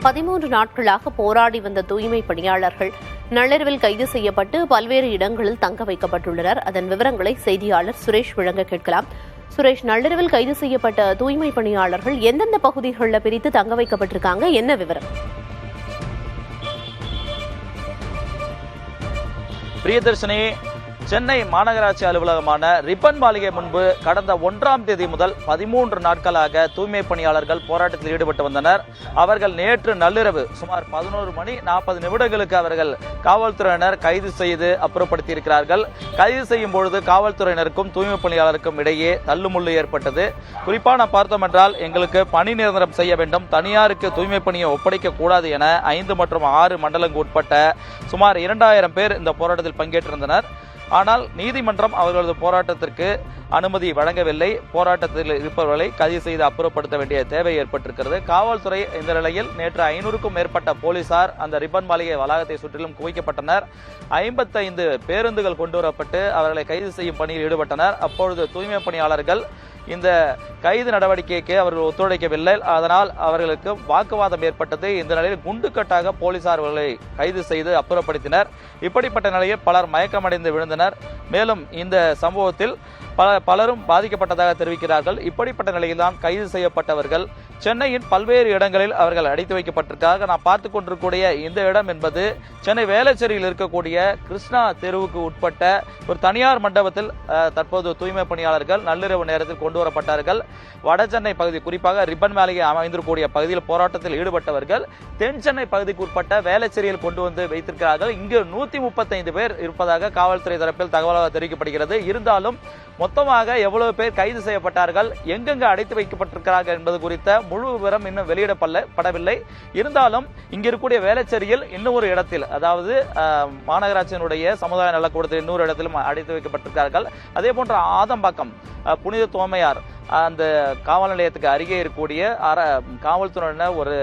13 நாட்களாக போராடி வந்த தூய்மை பணியாளர்கள் நள்ளிரவில் கைது செய்யப்பட்டு பல்வேறு இடங்களில் தங்க வைக்கப்பட்டுள்ளனர். அதன் விவரங்களை செய்தியாளர் சுரேஷ் வழங்க கேட்கலாம். சுரேஷ், நள்ளிரவில் கைது செய்யப்பட்ட தூய்மை பணியாளர்கள் எந்தெந்த பகுதிகளில் பிரித்து தங்க வைக்கப்பட்டிருக்காங்க, என்ன விவரம்? பிரியதர்ஷினி, சென்னை மாநகராட்சி அலுவலகமான ரிப்பன் மாளிகை முன்பு கடந்த 1ஆம் தேதி முதல் 13 நாட்களாக தூய்மை பணியாளர்கள் போராட்டத்தில் ஈடுபட்டு வந்தனர். அவர்கள் நேற்று நள்ளிரவு சுமார் 11:40 அவர்கள் காவல்துறையினர் கைது செய்து அப்புறப்படுத்தியிருக்கிறார்கள். கைது செய்யும் பொழுது காவல்துறையினருக்கும் தூய்மை பணியாளருக்கும் இடையே தள்ளுமுள்ளு ஏற்பட்டது. குறிப்பாக பார்த்தோம் என்றால், எங்களுக்கு பணி நிரந்தரம் செய்ய வேண்டும், தனியாருக்கு தூய்மை பணியை ஒப்படைக்க கூடாது என 5 மற்றும் 6 மண்டலங்களுக்கு உட்பட்ட சுமார் 2000 பேர் இந்த போராட்டத்தில் பங்கேற்றிருந்தனர். ஆனால் நீதிமன்றம் அவர்களது போராட்டத்திற்கு அனுமதி வழங்கவில்லை. போராட்டத்தில் இருப்பவர்களை கைது செய்து அப்புறப்படுத்த வேண்டிய தேவை ஏற்பட்டிருக்கிறது. காவல்துறை இந்த நிலையில் நேற்று 500க்கும் மேற்பட்ட போலீசார் அந்த ரிப்பன் மாளிகை வளாகத்தை சுற்றிலும் குவிக்கப்பட்டனர். 55 பேருந்துகள் கொண்டுவரப்பட்டு அவர்களை கைது செய்யும் பணியில் ஈடுபட்டனர். அப்பொழுது தூய்மை பணியாளர்கள் இந்த கைது நடவடிக்கைக்கு அவர்கள் ஒத்துழைக்கவில்லை. அதனால் அவர்களுக்கு வாக்குவாதம் ஏற்பட்டது. இந்த நிலையில் குண்டுக்கட்டாக போலீசார் அவர்களை கைது செய்து அப்புறப்படுத்தினர். இப்படிப்பட்ட நிலையில் பலர் மயக்கமடைந்து விழுந்தனர். மேலும் இந்த சம்பவத்தில் பலரும் பாதிக்கப்பட்டதாக தெரிவிக்கிறார்கள். இப்படிப்பட்ட நிலையில்தான் கைது செய்யப்பட்டவர்கள் சென்னையின் பல்வேறு இடங்களில் அவர்கள் அடைத்து வைக்கப்பட்டிருக்காங்க. நான் பார்த்து கொண்டிருக்கூடிய இந்த இடம் என்பது சென்னை வேளச்சேரியில் இருக்கக்கூடிய கிருஷ்ணா தெருவுக்கு உட்பட்ட ஒரு தனியார் மண்டபத்தில் தற்போது தூய்மை பணியாளர்கள் நள்ளிரவு நேரத்தில் கொண்டு வரப்பட்டார்கள். வட சென்னை பகுதி, குறிப்பாக ரிப்பன் மாளிகை அமைந்திருக்கக்கூடிய பகுதியில் போராட்டத்தில் ஈடுபட்டவர்கள் தென் சென்னை பகுதிக்கு உட்பட்ட வேளச்சேரியில் கொண்டு வந்து வைத்திருக்கிறார்கள். இங்கு 135 பேர் இருப்பதாக காவல்துறை தரப்பில் தகவலாக தெரிவிக்கப்படுகிறது. இருந்தாலும் மொத்தமாக எவ்வளவு பேர் கைது செய்யப்பட்டார்கள், எங்கெங்கு அடைத்து வைக்கப்பட்டிருக்கிறார்கள் என்பது குறித்த முழு விவரம் இன்னும் வெளியிடப்படவில்லை. இருந்தாலும் இங்க இருக்கக்கூடிய வேளச்சேரியில் இன்னும் ஒரு இடத்தில், அதாவது மாநகராட்சியினுடைய சமுதாய நலக்கூடத்தில் இன்னொரு இடத்திலும் அடைத்து வைக்கப்பட்டிருக்கிறார்கள். அதே போன்ற ஆதம்பாக்கம் புனித தோமையார் அந்த காவல் நிலையத்துக்கு அருகே இருக்கக்கூடிய காவல்துறையினர் ஒரு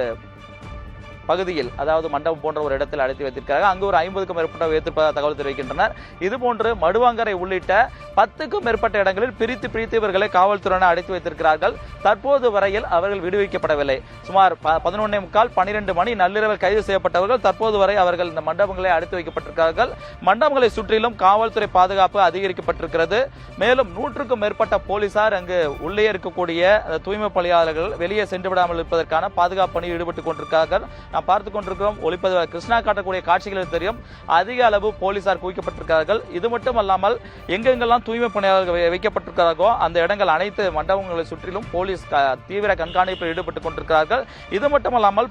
பகுதியில், அதாவது மண்டபம் போன்ற ஒரு இடத்தில் அடைத்து வைத்திருக்கிறார்கள். அங்கு ஒரு 50க்கும் மேற்பட்ட வைத்திருப்பதாக தகவல் தெரிவிக்கின்றனர். இதுபோன்று மடுவாங்கரை உள்ளிட்ட 10க்கும் மேற்பட்ட இடங்களில் பிரித்து இவர்களை காவல்துறையினர் அடைத்து வைத்திருக்கிறார்கள். தற்போது வரையில் அவர்கள் விடுவிக்கப்படவில்லை. சுமார் 11:45 12 மணி நள்ளிரவில் கைது செய்யப்பட்டவர்கள் தற்போது வரை அவர்கள் இந்த மண்டபங்களை அடைத்து வைக்கப்பட்டிருக்கிறார்கள். மண்டபங்களை சுற்றிலும் காவல்துறை பாதுகாப்பு அதிகரிக்கப்பட்டிருக்கிறது. மேலும் 100க்கும் மேற்பட்ட போலீசார் அங்கு உள்ளே இருக்கக்கூடிய தூய்மை பணியாளர்கள் வெளியே சென்று விடாமல் இருப்பதற்கான பாதுகாப்பு பணியில் ஈடுபட்டுக் கொண்டிருக்கிறார்கள். நாம் பார்த்துக் கொண்டிருக்கிறோம். ஒளிப்பதிவு கிருஷ்ணா காட்டக்கூடிய காட்சிகளில் தெரியும், அதிக அளவு போலீசார் குவிக்கப்பட்டிருக்கிறார்கள். இது மட்டும் அல்லாமல் எங்கெங்கெல்லாம் தூய்மை பணியாளர்கள் வைக்கப்பட்டிருக்கிறார்களோ அந்த இடங்கள் அனைத்து மண்டபங்களை சுற்றிலும் போலீஸ் தீவிர கண்காணிப்பில் ஈடுபட்டுக் கொண்டிருக்கிறார்கள். இது மட்டுமல்லாமல்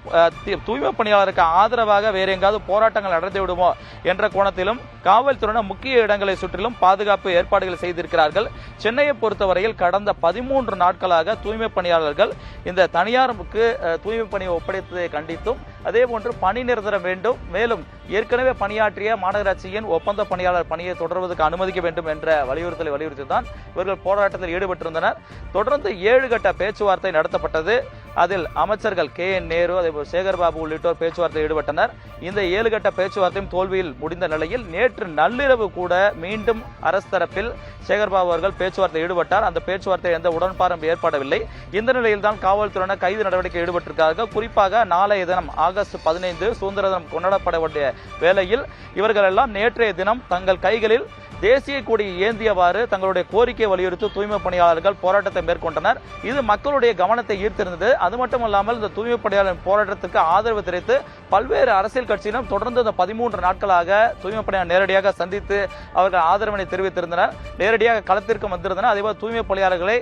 தூய்மை பணியாளருக்கு ஆதரவாக வேறு எங்காவது போராட்டங்கள் நடந்து விடுமோ என்ற கோணத்திலும் காவல்துறையினர் முக்கிய இடங்களை சுற்றிலும் பாதுகாப்பு ஏற்பாடுகள் செய்திருக்கிறார்கள். சென்னையை பொறுத்தவரையில் கடந்த 13 நாட்களாக தூய்மை பணியாளர்கள் இந்த தனியாருக்கு தூய்மை பணியை ஒப்படைத்ததை கண்டித்தும், அதே போன்று பணி நிரந்தரம் வேண்டும், மேலும் ஏற்கனவே பணியாற்றிய மாநகராட்சியின் ஒப்பந்த பணியாளர் பணியை தொடர்வதற்கு அனுமதிக்க வேண்டும் என்ற வலியுறுத்தலை வலியுறுத்திதான் இவர்கள் போராட்டத்தில் ஈடுபட்டிருந்தனர். தொடர்ந்து 7 கட்ட பேச்சுவார்த்தை நடத்தப்பட்டது. அதில் அமைச்சர்கள் KN நேரு, அதேபோல் சேகர்பாபு உள்ளிட்டோர் பேச்சுவார்த்தையில் ஈடுபட்டனர். இந்த 7 கட்ட பேச்சுவார்த்தையும் தோல்வியில் முடிந்த நிலையில் நேற்று நள்ளிரவு கூட மீண்டும் அரசு தரப்பில் சேகர்பாபு அவர்கள் பேச்சுவார்த்தையில் ஈடுபட்டார். அந்த பேச்சுவார்த்தை எந்த உடன்பாடும் ஏற்படவில்லை. இந்த நிலையில் தான் காவல்துறையினர் கைது நடவடிக்கை ஈடுபட்டிருக்கிறார்கள். குறிப்பாக நாளைய தினம் ஆகஸ்ட் 15 சுதந்திர தினம் கொண்டாடப்பட வேண்டிய வேளையில் இவர்கள் எல்லாம் நேற்றைய தினம் தங்கள் கைகளில் தேசிய கொடி ஏந்தியவாறு தங்களுடைய கோரிக்கை வலியுறுத்தி தூய்மை பணியாளர்கள் போராட்டத்தை மேற்கொண்டனர். இது மக்களுடைய கவனத்தை ஈர்த்திருந்தது. அது மட்டுமல்லாமல் இந்த தூய்மை பணியாளர் போராட்டத்திற்கு ஆதரவு தெரிவித்து பல்வேறு அரசியல் கட்சியினர் தொடர்ந்து இந்த 13 நாட்களாக தூய்மை பணியாளர் நேரடியாக சந்தித்து அவர்கள் ஆதரவினை தெரிவித்திருந்தனர். நேரடியாக களத்திற்கு வந்திருந்தனர். அதேபோல் தூய்மை பணியாளர்களை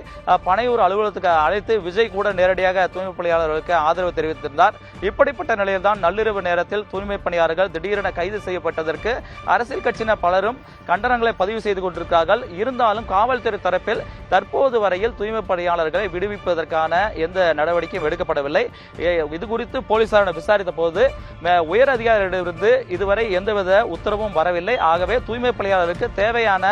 பனையூர் அலுவலகத்துக்கு அழைத்து விஜய் கூட நேரடியாக தூய்மை பணியாளர்களுக்கு ஆதரவு தெரிவித்திருந்தார். இப்படிப்பட்ட நிலையில் தான் நள்ளிரவு நேரத்தில் தூய்மை பணியாளர்கள் திடீரென கைது செய்யப்பட்டதற்கு அரசியல் கட்சியினர் பலரும் கண்டனங்களை பதிவு செய்து கொண்டிருக்கிறார்கள். இருந்தாலும் காவல்துறை தரப்பில் தற்போது வரையில் தூய்மை பணியாளர்களை விடுவிப்பதற்கான எந்த நடவடிக்கையும் எடுக்கப்படவில்லை. இது குறித்து போலீசாரிடம் விசாரித்த போது உயர் அதிகாரிகளிடமிருந்து இதுவரை எந்தவித உத்தரவும் வரவில்லை. ஆகவே தூய்மை பணியாளருக்கு தேவையான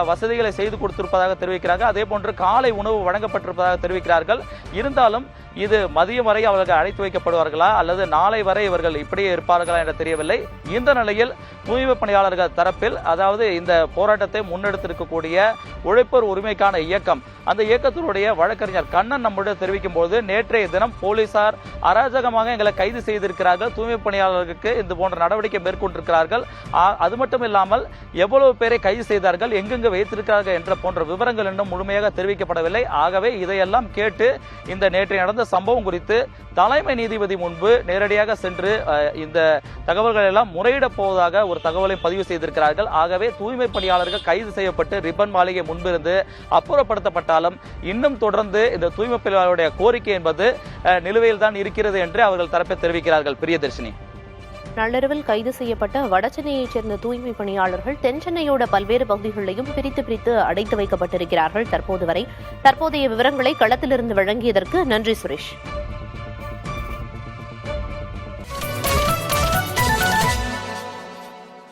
வசதிகளை செய்து கொடுத்திருப்பதாக தெரிவிக்கிறார்கள். அதே போன்று காலை உணவு வழங்கப்பட்டிருப்பதாக தெரிவிக்கிறார்கள். இருந்தாலும் இது மதியம் வரை அவர்கள் அழைத்து வைக்கப்படுவார்களா அல்லது நாளை வரை இவர்கள் இப்படியே இருப்பார்களா என தெரியவில்லை. இந்த நிலையில் தூய்மை பணியாளர்கள் தரப்பில், அதாவது இந்த போராட்டத்தை முன்னெடுத்திருக்கக்கூடிய உழைப்போர் உரிமைக்கான இயக்கம், அந்த இயக்கத்தினுடைய வழக்கறிஞர் கண்ணன் நம்முடைய தெரிவிக்கும் போது, நேற்றைய தினம் போலீசார் அராஜகமாக எங்களை கைது செய்திருக்கிறார்கள், தூய்மை பணியாளர்களுக்கு இந்த போன்ற நடவடிக்கை மேற்கொண்டிருக்கிறார்கள், அது மட்டும் இல்லாமல் எவ்வளவு பேரை கைது செய்தார்கள், எங்கெங்கு வைத்திருக்கிறார்கள் என்ற போன்ற விவரங்கள் இன்னும் முழுமையாக தெரிவிக்கப்படவில்லை. ஆகவே இதையெல்லாம் கேட்டு இந்த நேற்று நடந்த சம்பவம் குறித்து தலைமை நீதிபதி முன்பு நேரடியாக சென்று இந்த தகவல்கள் எல்லாம் முறையிடப் போவதாக ஒரு தகவலை பதிவு செய்திருக்கிறார்கள். ஆகவே தூய்மை பணியாளர்கள் கைது செய்யப்பட்டு ரிப்பன் மாளிகை முன்பிருந்து அப்புறப்படுத்தப்பட்டாலும் இன்னும் தொடர்ந்து இந்த தூய்மை பணியாளருடைய கோரிக்கை என்பது நிலுவையில் தான் இருக்கிறது என்று அவர்கள் தரப்பில் தெரிவிக்கிறார்கள். பிரியதர்ஷினி, நள்ளிரவில் கைது செய்யப்பட்ட வடசென்னையைச் சேர்ந்த தூய்மை பணியாளர்கள் தென்சென்னையோட பல்வேறு பகுதிகளிலும் பிரித்து அடைத்து வைக்கப்பட்டிருக்கிறார்கள். தற்போதைய விவரங்களை களத்திலிருந்து வழங்கியதற்கு நன்றி சுரேஷ்.